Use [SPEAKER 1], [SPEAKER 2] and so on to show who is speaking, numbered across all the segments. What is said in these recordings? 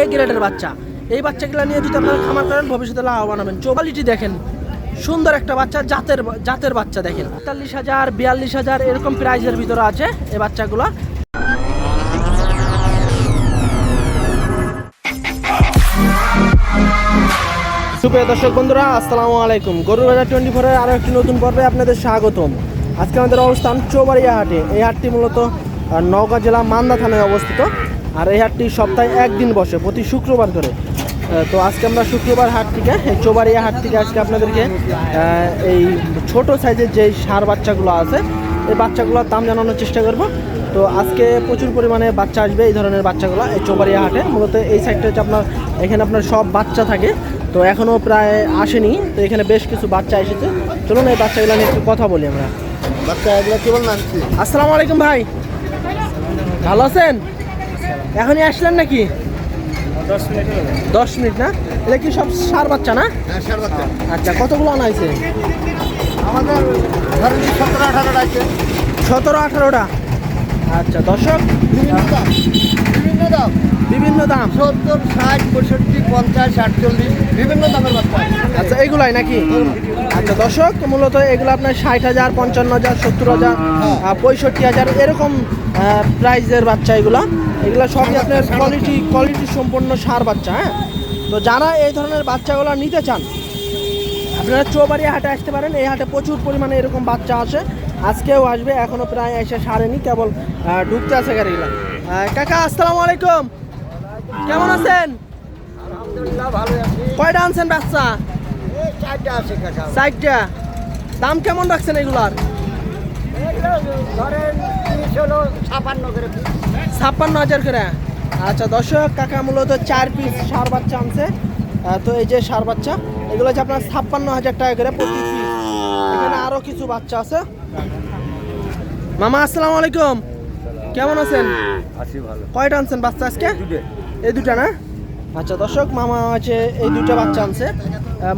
[SPEAKER 1] এ গ্রেডের বাচ্চা। এই বাচ্চাগুলো নিয়ে যদি আপনারা খামার করেন ভবিষ্যতে লাভবান হবেন। কোয়ালিটি দেখেন, সুন্দর একটা বাচ্চা, জাতের বাচ্চা দেখেন। ৪৫,০০০, ৪২,০০০ এরকম প্রাইজের ভিতরে আছে এই বাচ্চাগুলো। সুপ্রিয় দর্শক বন্ধুরা, আসসালামু আলাইকুম। গরুর বাজার 24-এর আরও একটি নতুন পর্বে আপনাদের স্বাগতম। আজকে আমাদের অবস্থান চৌবাড়িয়া হাটে। এই হাটটি মূলত নওগাঁ জেলা মান্দা থানায় অবস্থিত। আর এই হাটটি সপ্তাহে একদিন বসে, প্রতি শুক্রবার করে। তো আজকে আমরা শুক্রবার হাট থেকে, এই চৌবাড়িয়া হাট থেকে আজকে আপনাদেরকে এই ছোট সাইজের যে ষাঁড় বাচ্চাগুলো আছে এই বাচ্চাগুলোর দাম জানানোর চেষ্টা করব। তো আজকে প্রচুর পরিমাণে বাচ্চা আসবে এই ধরনের বাচ্চাগুলো এই চৌবাড়িয়া হাটে। মূলত এই সাইডটা হচ্ছে এখানে আপনার সব বাচ্চা থাকে, তো এখনও প্রায় আসেনি। তো এখানে বেশ কিছু বাচ্চা এসেছে। চলুন এই বাচ্চাগুলো নিয়ে একটু কথা বলি আমরা।
[SPEAKER 2] বাচ্চা এগুলো কেবল নামছি।
[SPEAKER 1] আসসালামু আলাইকুম ভাই, ভালো আছেন? এখনই আসলেন নাকি? 10 মিনিট না? এটা কি সব ষাঁড় বাচ্চা না?
[SPEAKER 2] হ্যাঁ, ষাঁড় বাচ্চা।
[SPEAKER 1] আচ্ছা, কতগুলো আনা হয়েছে?
[SPEAKER 2] আমাদের ধরেন 17-18টা আছে।
[SPEAKER 1] 17-18টা। আচ্ছা দর্শক,
[SPEAKER 2] বিভিন্ন দাম,
[SPEAKER 1] বিভিন্ন দাম
[SPEAKER 2] 70, 60, 65, 50, 48 বিভিন্ন দামের বাচ্চা।
[SPEAKER 1] আচ্ছা, এইগুলাই নাকি? আচ্ছা দর্শক, মূলত এগুলো আপনার 60,000, 55,000, 70,000, 65,000 এরকম প্রাইজের বাচ্চা। এগুলো সবই আপনার কোয়ালিটি সম্পন্ন ষাঁড় বাচ্চা। হ্যাঁ, তো যারা এই ধরনের বাচ্চাগুলো নিতে চান আপনারা চৌবাড়িয়া হাটে আসতে পারেন। এই হাটে প্রচুর পরিমাণে এরকম বাচ্চা আসে, আজকেও আসবে, এখনও প্রায় এসে সারেনি, কেবল ঢুকতে আছে গাড়িগুলো। কাকা আসসালামু আলাইকুম, কেমন আছেন?
[SPEAKER 2] আলহামদুলিল্লাহ, ভালো আছি।
[SPEAKER 1] কয়টা আনছেন বাচ্চা?
[SPEAKER 2] এই 4টা আছে কাকা।
[SPEAKER 1] 4টা। দাম কেমন রাখছেন এগুলার?
[SPEAKER 2] ধরেন 30 হলো 56 করে।
[SPEAKER 1] 56,000 করে। আচ্ছা দর্শক, কাকা মূলত 4 পিস ষাঁড় বাচ্চা আনছে। তো এই যে ষাঁড় বাচ্চা এগুলো হচ্ছে আপনার 56,000 টাকা করে প্রতি পিস। এখানে আরও কিছু বাচ্চা আছে। মামা আসসালামু আলাইকুম, কেমন আছেন?
[SPEAKER 2] আছি ভালো।
[SPEAKER 1] কয়টা আনছেন বাচ্চা আজকে? এই দুটা না? আচ্ছা দর্শক, মামা আছে এই দুটো বাচ্চা আনছে,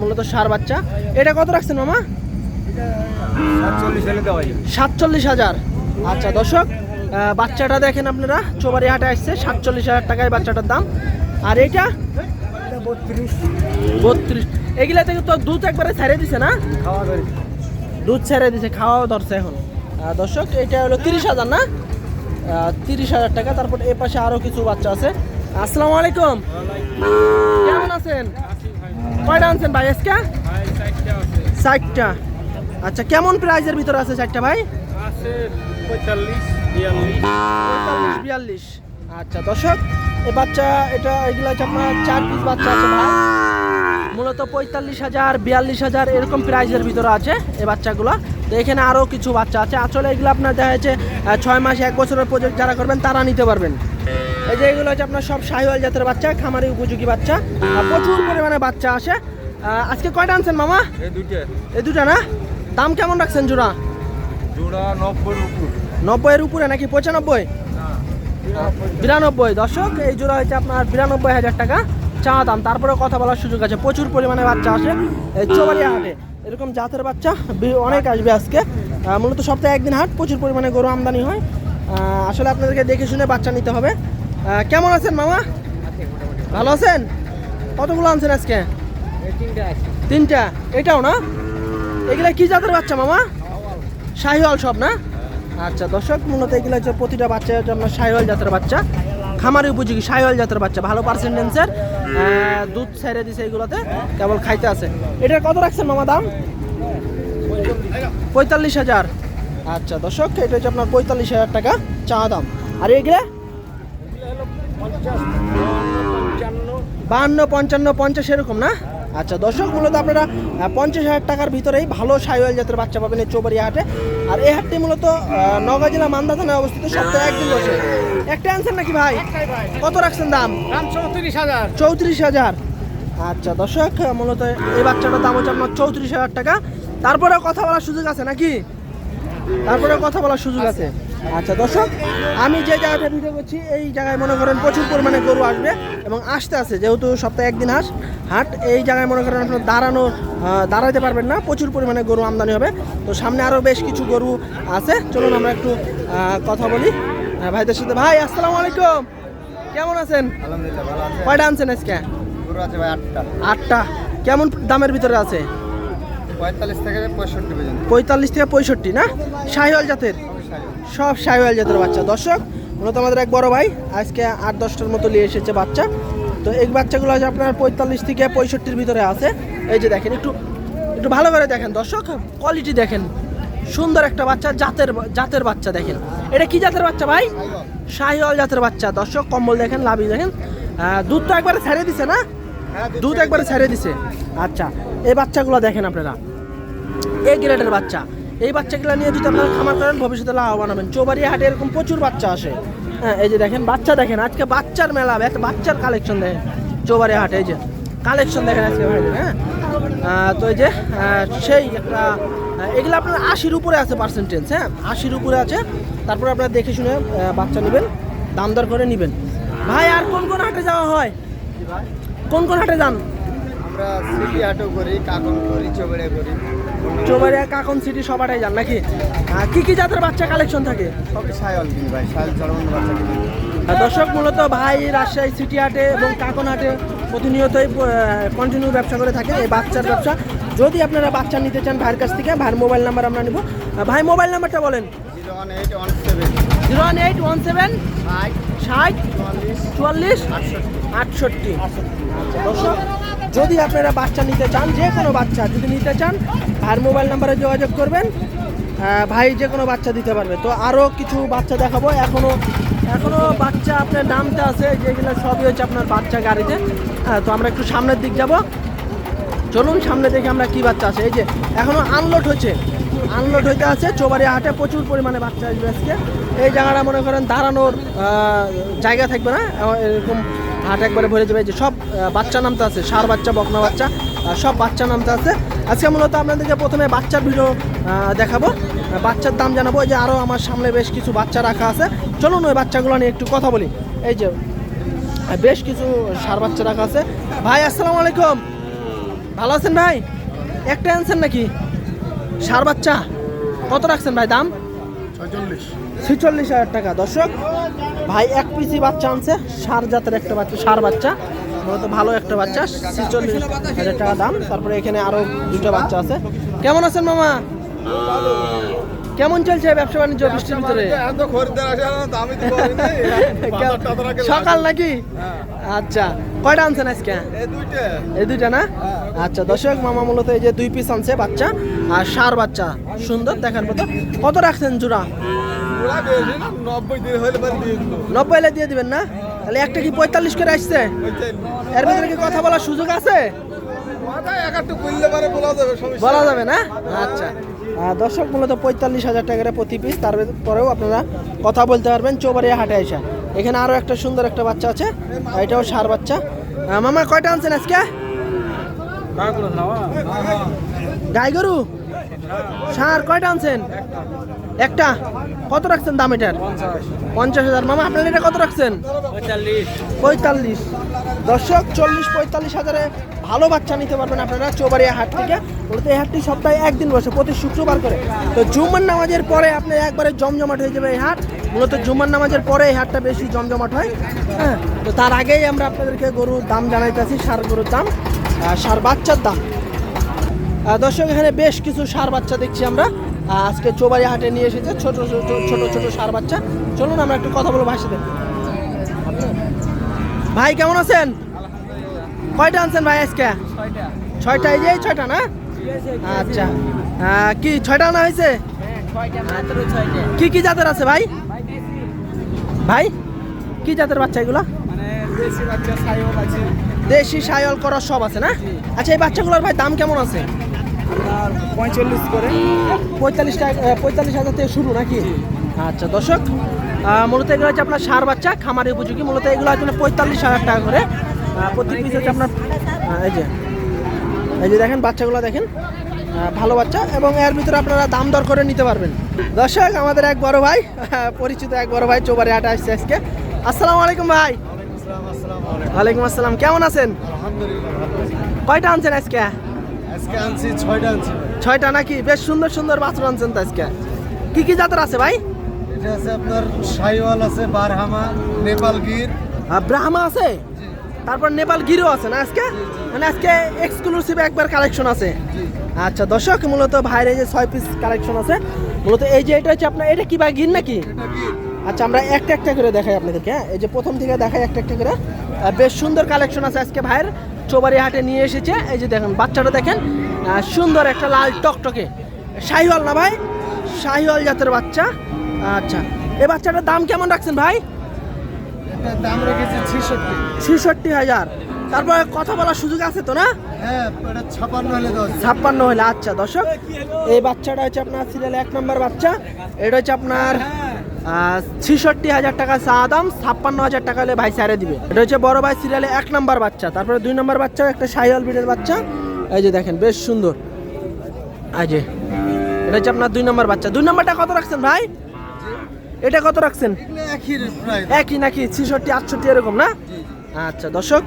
[SPEAKER 1] মূলত ষাঁড় বাচ্চা। এটা কত রাখছেন মামা? 47,000। আচ্ছা দর্শক, বাচ্চাটা দেখেন আপনারা, চৌবাড়িয়া হাটে আসছে, 47,000 টাকায় বাচ্চাটার দাম। আর এইটা 32। এগুলা থেকে তো দুধ একবারে ছেড়ে দিছে না? দুধ ছেড়ে দিছে, খাওয়াও ধরছে এখন। দর্শক, এটা হলো 30,000 না? 30,000 টাকা। তারপর এ পাশে আরও কিছু বাচ্চা আছে। আসসালামু আলাইকুম, কেমন আছেন? কয়টা আনছেন ভাই আজকে? 4টা। আচ্ছা, কেমন প্রাইজের ভিতরে আছে 4টা ভাই? 45-42। আচ্ছা দর্শক, এই বাচ্চা এগুলো হচ্ছে আপনার 4 পিস বাচ্চা আছে ভাই, মূলত 45,000, 42,000 এরকম প্রাইজের ভিতরে আছে এই বাচ্চাগুলো। তো এখানে আরও কিছু বাচ্চা আছে। আসলে এগুলো আপনার দেখা যাচ্ছে 6 মাস 1 বছরের প্রজেক্ট যারা করবেন তারা নিতে পারবেন। এই যে এগুলো হচ্ছে আপনার সব শাহিওয়াল জাতের বাচ্চা, খামারি উপযোগী বাচ্চা। প্রচুর পরিমাণে বাচ্চা আসে। আজকে কয়টা আনছেন মামা? এই দুটা না? দাম কেমন রাখছেন জোড়া? 90-এর উপরে নাকি 95? 92। দর্শক, এই জোড়া হচ্ছে আপনার 92,000 টাকা চা দাম। তারপরে কথা বলার সুযোগ আছে। প্রচুর পরিমাণে বাচ্চা আসে এই চৌবাড়িয়া হাটে, এরকম জাতের বাচ্চা অনেক আসবে আজকে। মূলত সপ্তাহে একদিন হাট, প্রচুর পরিমাণে গরু আমদানি হয়। আসলে আপনাদেরকে দেখে শুনে বাচ্চা নিতে হবে। কেমন আছেন মামা? ভালো আছেন? কতগুলো আনছেন আজকে? 3টা। এটাও না? এগুলা কি জাতের বাচ্চা মামা? শাহিওয়াল সব না? আচ্ছা দর্শক, মূলত এগুলো হচ্ছে প্রতিটা বাচ্চা হচ্ছে আপনার শাহিওয়াল জাতের বাচ্চা, খামারি উপযোগী শাহিওয়াল জাতের বাচ্চা, ভালো পার্সেন্টেন্সের। দুধ ছেড়ে দিছে এগুলোতে, কেবল খাইতে আছে। এটার কত রাখছেন মামা দাম? 45,000। আচ্ছা দর্শক, এটা হচ্ছে আপনার 45,000 টাকা চা দাম। আর এগুলা 52, 55, 50 এরকম না? আচ্ছা দর্শক, মূলত আপনারা 50,000 টাকার ভিতরেই ভালো শাহিওয়াল জাতের বাচ্চা পাবেন এই চৌবাড়িয়া হাটে। আর এই হাটটি মূলত নওগাঁ জেলা মান্দা থানায় অবস্থিত, সপ্তাহে একদিন বসে। একটা আনছেন নাকি ভাই? কত রাখছেন দাম? 34,000। আচ্ছা দর্শক, মূলত এই বাচ্চাটার দাম হচ্ছে আপনার 34,000 টাকা। তারপরে কথা বলার সুযোগ আছে নাকি? তারপরে কথা বলার সুযোগ আছে। আচ্ছা দর্শক, আমি যে জায়গাটা ভিডিও করছি এই জায়গায় মনে করেন প্রচুর পরিমাণে গরু আসবে এবং আসতে আছে, যেহেতু সপ্তাহে একদিন হাট। এই জায়গায় মনে করেন আপনার দাঁড়াতে পারবেন না, প্রচুর পরিমাণে গরু আমদানি হবে। তো সামনে আরও বেশ কিছু গরু আছে, চলুন আমরা একটু কথা বলি ভাইদের সাথে। ভাই আসসালামু আলাইকুম, কেমন আছেন?
[SPEAKER 2] আলহামদুলিল্লাহ ভালো আছে।
[SPEAKER 1] কয়টা আনছেন আজকে?
[SPEAKER 2] গরু আছে ভাই 8টা।
[SPEAKER 1] 8টা। কেমন দামের ভিতরে আছে?
[SPEAKER 2] 45 থেকে 65 পর্যন্ত।
[SPEAKER 1] 45 থেকে 65 না? শাহিওয়াল জাতের, সব শাহিওয়াল জাতের বাচ্চা। দর্শক মূলত আমাদের এক বড় ভাই আজকে 8-10টার মতো নিয়ে এসেছে বাচ্চা। তো এই বাচ্চাগুলো আছে আপনার 45 থেকে 65-র ভিতরে আছে। এই যে দেখেন, একটু একটু ভালো করে দেখেন দর্শক, কোয়ালিটি দেখেন, সুন্দর একটা বাচ্চা, জাতের বাচ্চা দেখেন। এটা কি জাতের বাচ্চা ভাই? শাহিওয়াল জাতের বাচ্চা। দর্শক কম্বল দেখেন, লাভি দেখেন, দুধ তো একবারে ছেড়ে দিছে না? দুধ একবারে ছেড়ে দিছে। আচ্ছা, এই বাচ্চাগুলো দেখেন আপনারা, এই গ্রেডের বাচ্চা। এই বাচ্চাগুলো নিয়ে যদি আপনারা খামার করেন ভবিষ্যতে লাভবান হবেন। চৌবাড়িয়া হাটে এরকম প্রচুর বাচ্চা আসে। হ্যাঁ, এই যে দেখেন বাচ্চা দেখেন, আজকে বাচ্চার মেলা, একটা বাচ্চার কালেকশন দেখেন চৌবাড়িয়া হাটে। এই যে কালেকশন দেখেন আজকে ভাইদের। হ্যাঁ, তো এই যে সেই একটা এগুলো আপনার 80-র উপরে আছে পার্সেন্টেজ। হ্যাঁ, 80-র উপরে আছে। তারপরে আপনারা দেখে শুনে বাচ্চা নেবেন, দাম দর করে নেবেন। ভাই আর কোন কোন হাটে যাওয়া হয়? কোন কোন হাটে যান?
[SPEAKER 2] আমরা সিটি হাটও করি, কাকন করি, চৌবাড়িয়া করি।
[SPEAKER 1] চৌবাড়িয়া, কাকন সিটি সবাটাই যান নাকি? কি কি জাতের বাচ্চা কালেকশন থাকে?
[SPEAKER 2] সবই শাহিওয়াল কিনি ভাই, শাহিওয়াল চরমন বাচ্চা কিনি।
[SPEAKER 1] দর্শক মূলত ভাই রাজশাহী সিটি হাটে এবং কাকন হাটে প্রতিনিয়তই কন্টিনিউ ব্যবসা করে থাকে, এই বাচ্চার ব্যবসা। যদি আপনারা বাচ্চা নিতে চান ভাইয়ের কাছ থেকে, ভাইয়ের মোবাইল নাম্বার আমরা নিব। ভাই মোবাইল নাম্বারটা বলেন।
[SPEAKER 2] 01817
[SPEAKER 1] 01817 60 44
[SPEAKER 2] 68
[SPEAKER 1] 68। আচ্ছা দর্শক, যদি আপনারা বাচ্চা নিতে চান, যে কোনো বাচ্চা যদি নিতে চান, ভাইয়ের মোবাইল নাম্বারে যোগাযোগ করবেন, ভাই যে কোনো বাচ্চা দিতে পারবে। তো আরও কিছু বাচ্চা দেখাবো, এখনো বাচ্চা আপনার নামতে আছে, যেগুলো সবই হচ্ছে আপনার বাচ্চা গাড়িতে। হ্যাঁ, তো আমরা একটু সামনের দিক যাব, চলুন সামনে দেখে আমরা কি বাচ্চা আছে। এই যে এখনো আনলোড হইতে আছে। চৌবাড়িয়া হাটে প্রচুর পরিমাণে বাচ্চা আসবে আজকে। এই জায়গাটা মনে করেন দাঁড়ানোর জায়গা থাকবে না, এরকম হাট একবারে ভরে যাবে। যে সব বাচ্চা নামতে আছে, ষাঁড় বাচ্চা, বকনা বাচ্চা, সব বাচ্চা নামতে আছে। আজকে মূলত আপনাদেরকে প্রথমে বাচ্চার ভিডিও দেখাবো, বাচ্চার দাম জানাবো। এই যে আরও আমার সামনে বেশ কিছু বাচ্চা রাখা আছে, চলুন ওই বাচ্চাগুলো নিয়ে একটু কথা বলি। এই যে বেশ কিছু ষাঁড় বাচ্চা রাখা আছে। ভাই আসসালামু আলাইকুম, ভালো আছেন ভাই? একটা আনছেন নাকি ষাঁড় বাচ্চা? কত রাখছেন ভাই দাম? 46,000 টাকা। দর্শক ভাই এক পিসি বাচ্চা আনছে, ষাঁড় জাতের একটা বাচ্চা, ষাঁড় বাচ্চা, মূলত ভালো একটা বাচ্চা, 46,000 টাকা দাম। তারপরে এখানে আরো দুটো বাচ্চা আছে। কেমন আছেন মামা? কেমন চলছে ব্যবসা বাণিজ্য বৃষ্টির ভিতরে? সকাল নাকি? আচ্ছা, কয়টা আনছেন আজকে? এই দুইটা না? আচ্ছা দর্শক, মামা মূলত এই যে 2 পিস আনছে বাচ্চা, আর ষাঁড় বাচ্চা, সুন্দর দেখার মতো। কত রাখছেন জোড়া? 90 হলে দিয়ে দিবেন না? তাহলে একটা কি 45 করে আসছে? এর ভিতরে কি কথা বলার সুযোগ আছে? বলা যাবে না? আচ্ছা দর্শক, মূলত 45,000 টাকা প্রতি পিস। তারপরেও আপনারা কথা বলতে পারবেন চৌবাড়িয়া হাটে আসা। এখানে আরো একটা সুন্দর একটা বাচ্চা আছে, এটাও ষাঁড় বাচ্চা। মামা কয়টা আনছেন আজকে? গাই গরু ষাঁড় কয়টা আনছেন? একটা। কত রাখছেন দাম এটার? 50,000। মামা আপনার এটা কত রাখছেন? 45। দর্শক 40-45,000-এ ভালো বাচ্চা নিতে পারবেন আপনারা চৌবাড়িয়া হাট থেকে। মূলত এই হাটটি সপ্তাহে একদিন বসে, প্রতি শুক্রবার করে। তো জুম্মার নামাজের পরে আপনি একবারে জমজমাট হয়ে যাবে এই হাট। মূলত জুম্মার নামাজের পরে এই হাটটা বেশি জমজমাট হয়। হ্যাঁ, তো তার আগেই আমরা আপনাদেরকে গরুর দাম জানাইতেছি, ষাঁড় গরুর দাম, ষাঁড় বাচ্চার দাম। দর্শক এখানে বেশ কিছু ষাঁড় বাচ্চা দেখছি আমরা, আজকে চৌবাড়িয়া হাটে নিয়ে এসেছে ছোট ছোট ষাঁড় বাচ্চা। চলুন আমরা একটু কথা বলবো ভাইয়ের সাথে। ভাই কেমন আছেন? কয়টা আনছেন ভাই আজকে? 6টা। এই যে 6টা না? আচ্ছা, কি 6টা আনা হয়েছে? কি কি জাতের আছে ভাই? ভাই কি জাতের বাচ্চা এগুলো? দেশি শাহিওয়াল করা সব আছে না? আচ্ছা, এই বাচ্চাগুলোর ভাই দাম কেমন আছে?
[SPEAKER 2] 45 করে।
[SPEAKER 1] 45,000 থেকে শুরু নাকি? আচ্ছা দর্শক, মূলত এগুলো হচ্ছে আপনার ষাঁড় বাচ্চা, খামারে উপযোগী। মূলত এগুলো হচ্ছে 45,000 টাকা করে প্রতি পিস হচ্ছে আপনার। এই যে দেখেন বাচ্চাগুলো দেখেন, ভালো বাচ্চা, এবং এর ভিতরে আপনারা দাম দর করে নিতে পারবেন। দর্শক আমাদের এক বড় ভাই, পরিচিত এক বড় ভাই চৌবাড়িয়া হাটে আসছে আজকে। আসসালামু আলাইকুম ভাই। ওয়ালাইকুম আসসালাম, কেমন আছেন? কয়টা আনছেন আজকে?
[SPEAKER 2] আজকে আনছি 6টা আনছি।
[SPEAKER 1] 6টা নাকি? বেশ সুন্দর সুন্দর বাছুর আনছেন তো আজকে। কি কি জাতের আছে ভাই?
[SPEAKER 2] এটা আছে আপনার শাহিওয়াল আছে, বারহামা, নেপাল গির,
[SPEAKER 1] ব্রাহ্মা আছে, তারপর নেপাল গিরও আছে না আজকে, মানে আজকে এক্সক্লুসিভ একবার কালেকশন আছে। আচ্ছা দর্শক, মূলত ভাইয়ের এই যে 6 পিস কালেকশন আছে, মূলত এই যে এটা হচ্ছে আপনার, এটা কি ভাই গির নাকি? আচ্ছা আমরা একটা একটা করে দেখাই আপনাদেরকে, হ্যাঁ এই যে প্রথম থেকে দেখাই একটা একটা করে। বেশ সুন্দর কালেকশন আছে আজকে ভাইয়ের, চৌবাড়ি হাটে নিয়ে এসেছে। এই যে দেখেন বাচ্চাটা দেখেন, সুন্দর একটা লাল টকটকে শাহিওয়াল না ভাই, শাহিওয়াল জাতের বাচ্চা। আচ্ছা এই বাচ্চাটার দাম কেমন রাখছেন ভাই?
[SPEAKER 2] এটার দাম রেখেছি 66।
[SPEAKER 1] 66,000। তারপরে কথা বলার সুযোগ আছে তো না?
[SPEAKER 2] হ্যাঁ, এটা 56 হলে 10।
[SPEAKER 1] 56 হলে। আচ্ছা দর্শক, এই বাচ্চাটা হচ্ছে আপনার সিরিয়ালে 1 নম্বর বাচ্চা, এটা হচ্ছে আপনার 66,000 টাকা চা দাম, 56,000 টাকা হলে ভাই সারে দিবে। এটা হচ্ছে বড় ভাই সিরিয়ালে 1 নম্বর বাচ্চা। তারপরে 2 নম্বর বাচ্চা একটা শাহিওয়াল ব্রিডের বাচ্চা, এই যে দেখেন বেশ সুন্দর। এই যে এটা হচ্ছে আপনার 2 নম্বর বাচ্চা। 2 নম্বরটা কত রাখছেন ভাই? এটা কত রাখছেন?
[SPEAKER 2] একই প্রাইস।
[SPEAKER 1] একই নাকি 66, 68 এরকম না? আচ্ছা দর্শক,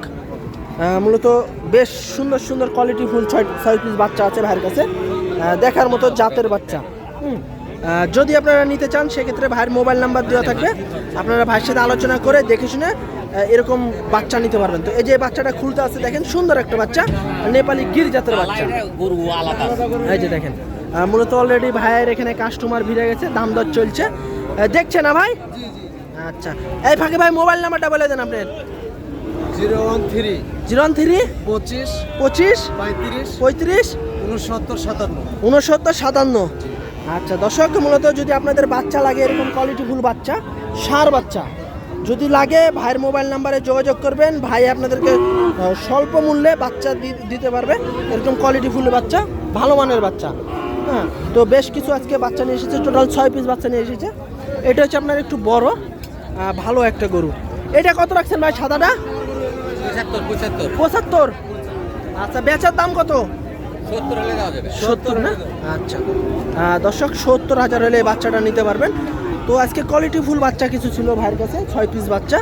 [SPEAKER 1] মূলত বেশ সুন্দর সুন্দর কোয়ালিটি ফুল 6 পিস বাচ্চা আছে ভাইয়ের কাছে, দেখার মতো জাতের বাচ্চা। যদি আপনারা নিতে চান সেক্ষেত্রে ভাইয়ের মোবাইল নাম্বার দেওয়া থাকবে, আপনারা ভাইয়ের সাথে আলোচনা করে দেখে শুনে এরকম বাচ্চা নিতে পারবেন। তো এই যে বাচ্চাটা খুলতে আছে দেখেন, সুন্দর একটা বাচ্চা, নেপালি গির জাতের বাচ্চা। এই যে দেখেন, মূলত অলরেডি ভাইয়ের এখানে কাস্টমার ভিড়ে গেছে, দাম দর চলছে, দেখছে না ভাই? আচ্ছা এই ফাঁকে ভাই মোবাইল নাম্বারটা বলে দেন আপনার।
[SPEAKER 2] 013
[SPEAKER 1] 013
[SPEAKER 2] 25
[SPEAKER 1] 25
[SPEAKER 2] 35
[SPEAKER 1] 35
[SPEAKER 2] 69 57।
[SPEAKER 1] 57। আচ্ছা দর্শক, মূলত যদি আপনাদের বাচ্চা লাগে এরকম কোয়ালিটিফুল বাচ্চা, ষাঁড় বাচ্চা যদি লাগে ভাইয়ের মোবাইল নাম্বারে যোগাযোগ করবেন, ভাই আপনাদেরকে স্বল্প মূল্যে বাচ্চা দিতে পারবে, এরকম কোয়ালিটিফুল বাচ্চা, ভালো মানের বাচ্চা। হ্যাঁ, তো বেশ কিছু আজকে বাচ্চা নিয়ে এসেছে, টোটাল 6 পিস বাচ্চা নিয়ে এসেছে। এটা হচ্ছে আপনার একটু বড় ভালো একটা গরু। এটা কত রাখছেন ভাই সাদাটা? 75। আচ্ছা বেচার দাম কত? 70 না? আচ্ছা দর্শক, 70,000 হলে এই বাচ্চাটা নিতে পারবেন। তো আজকে কোয়ালিটি ফুল বাচ্চা কিছু ছিল ভাইয়ের কাছে, 6 পিস বাচ্চা,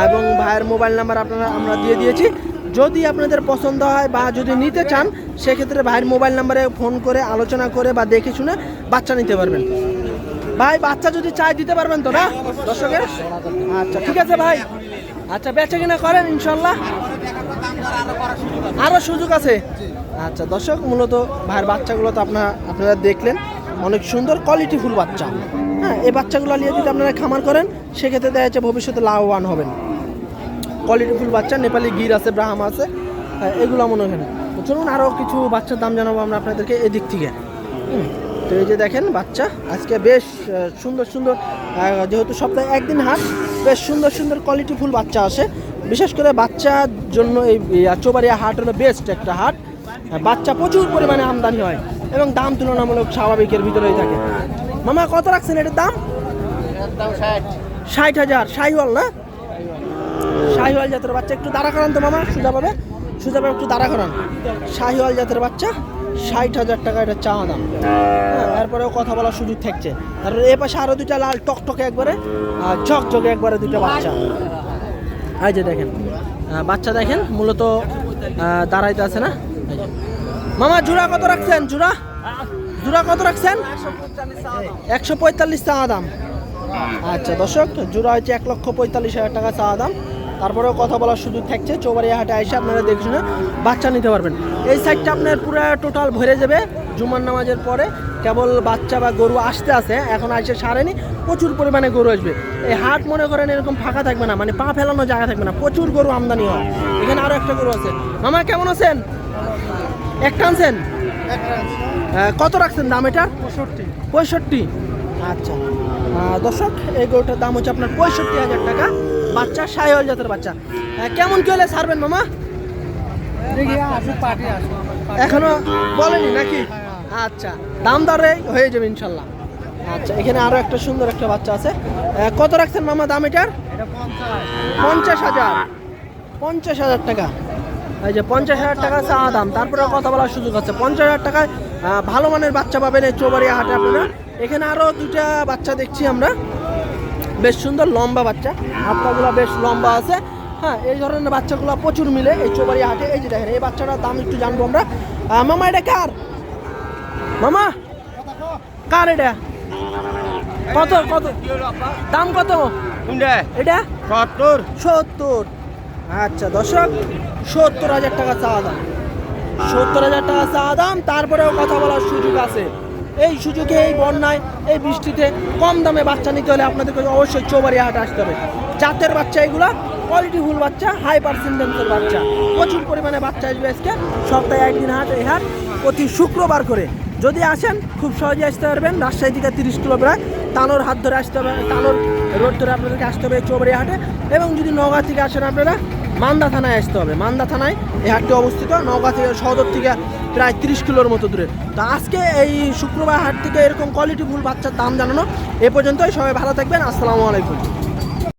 [SPEAKER 1] এবং ভাইয়ের মোবাইল নাম্বার আমরা দিয়ে দিয়েছি। যদি আপনাদের পছন্দ হয় বা যদি নিতে চান সেক্ষেত্রে ভাইয়ের মোবাইল নাম্বারে ফোন করে আলোচনা করে বা দেখে শুনে বাচ্চা নিতে পারবেন। ভাই বাচ্চা যদি চাই দিতে পারবেন তো না দর্শকের? আচ্ছা ঠিক আছে ভাই, আচ্ছা বেচা কিনা করেন ইনশাল্লাহ, আরও সুযোগ আছে। আচ্ছা দর্শক, মূলত ভাইয়ের বাচ্চাগুলো তো আপনারা দেখলেন, অনেক সুন্দর কোয়ালিটিফুল বাচ্চা। হ্যাঁ, এই বাচ্চাগুলো নিয়ে যদি আপনারা খামার করেন সেক্ষেত্রে দেখা যাচ্ছে ভবিষ্যতে লাভবান হবেন। কোয়ালিটিফুল বাচ্চা, নেপালি গির আছে, ব্রাহ্মা আছে, এগুলো মনে হয় না। তো চলুন আরও কিছু বাচ্চার দাম জানাবো আমরা আপনাদেরকে এদিক থেকে। তো এই যে দেখেন বাচ্চা আজকে বেশ সুন্দর সুন্দর, যেহেতু সপ্তাহে একদিন হাট, বেশ সুন্দর সুন্দর কোয়ালিটিফুল বাচ্চা আসে। বিশেষ করে বাচ্চার জন্য এই চৌবাড়িয়া হাট হলো বেস্ট একটা হাট। বাচ্চা প্রচুর পরিমাণে আমদানি হয় এবং দাম তুলনামূলক স্বাভাবিকের ভিতরেই থাকে। মামা কত রাখছেন এটার দাম? 60,000। শাহিওয়াল না? শাহিওয়াল জাতের বাচ্চা, একটু দাঁড়া করান তো মামা, সোজা পাবে একটু দাঁড়া করান। শাহিওয়াল জাতের বাচ্চা, 60,000 টাকা এটা চাওয়া দাম। হ্যাঁ, এরপরেও কথা বলার সুযোগ থাকছে। তারপরে এ পাশে আরও দুইটা লাল টকটকে একবারে ঝকঝকে একবারে দুইটা বাচ্চা। এই যে দেখেন বাচ্চা দেখেন, মূলত দাঁড়াইতে আছে না? মামা জোড়া কত রাখছেন? জোড়া কত রাখছেন? 145 চাওয়া দাম। আচ্ছা দর্শক, জোড়া হচ্ছে 1,45,000 টাকা চাওয়া দাম। তারপরেও কথা বলার সুযোগ থাকছে, চৌবাড়িয়া হাটে এসে আপনারা দেখে শুনে বাচ্চা নিতে পারবেন। এই সাইডটা আপনার পুরো টোটাল ভরে যাবে জুমার নামাজের পরে, কেবল বাচ্চা বা গরু আসতে আছে, এখন আসে সারেনি, প্রচুর পরিমাণে গরু আসবে। এই হাট মনে করেন এরকম ফাঁকা থাকবে না, মানে পা ফেলানো জায়গা থাকবে না, প্রচুর গরু আমদানি হয়। এখানে আরও একটা গরু আছে। মামা কেমন আছেন? একটা আনছেন? কত রাখছেন দাম এটার? 65। আচ্ছা দর্শক, এই গরুটার দাম হচ্ছে আপনার 65,000 টাকা, বাচ্চা শাহিওয়াল জাতের বাচ্চা। কেমন কি হলে ছাড়বেন মামা? এখনো বলেনি নাকি? আচ্ছা, দাম দরে হয়ে যাবে ইনশাল্লাহ। আচ্ছা, এখানে আরো একটা সুন্দর একটা বাচ্চা আছে। কত রাখছেন মামা দাম এটার? 50,000। 50,000 টাকা। এই যে 50,000 টাকা চা দাম। তারপরে কথা বলার সুযোগ আছে। 50,000 টাকায় ভালো মানের বাচ্চা পাবেন এই চৌবাড়িয়া হাটে আপনারা। এখানে আরো দুইটা বাচ্চা দেখছি আমরা, বেশ সুন্দর লম্বা বাচ্চা, হাত পাগুলা বেশ লম্বা আছে। হ্যাঁ, এই ধরনের বাচ্চাগুলো প্রচুর মিলে এই চৌবাড়িয়া হাটে। এই যে দেখেন এই বাচ্চাটার দাম একটু জানবো আমরা। মামা এটা কার? মামা কার এটা? কত কত দাম কত এটা 70। আচ্ছা দর্শক 70,000 টাকা চাওয়া দাম, 70,000 টাকা চাওয়া দাম। তারপরেও কথা বলার সুযোগ আছে। এই সুযোগে এই বন্যায় এই বৃষ্টিতে কম দামে বাচ্চা নিতে হলে আপনাদেরকে অবশ্যই চৌবাড়িয়া হাটে আসতে হবে। জাতের বাচ্চা এগুলা, কোয়ালিটিফুল বাচ্চা, হাই পার্সেন্টেন্সের বাচ্চা, প্রচুর পরিমাণে বাচ্চা আসবে আজকে। সপ্তাহে একদিন হাট, এই হাট প্রতি শুক্রবার করে। যদি আসেন খুব সহজে আসতে পারবেন। রাজশাহী থেকে 30 কিলো প্রায়, তানোর হাত ধরে আসতে হবে, তানোর রোড ধরে আপনাদেরকে আসতে হবে চৌবাড়িয়া হাটে। এবং যদি নওগাঁ থেকে আসেন আপনারা মান্দা থানায় আসতে হবে। মান্দা থানায় এই হাটটি অবস্থিত, নওগাঁ থেকে সদর থেকে প্রায় 30 কিলোর মতো দূরে। তো আজকে এই শুক্রবার হাট থেকে এরকম কোয়ালিটিফুল বাচ্চার দাম জানানো এ পর্যন্তই। সবাই ভালো থাকবেন, আসসালামু আলাইকুম।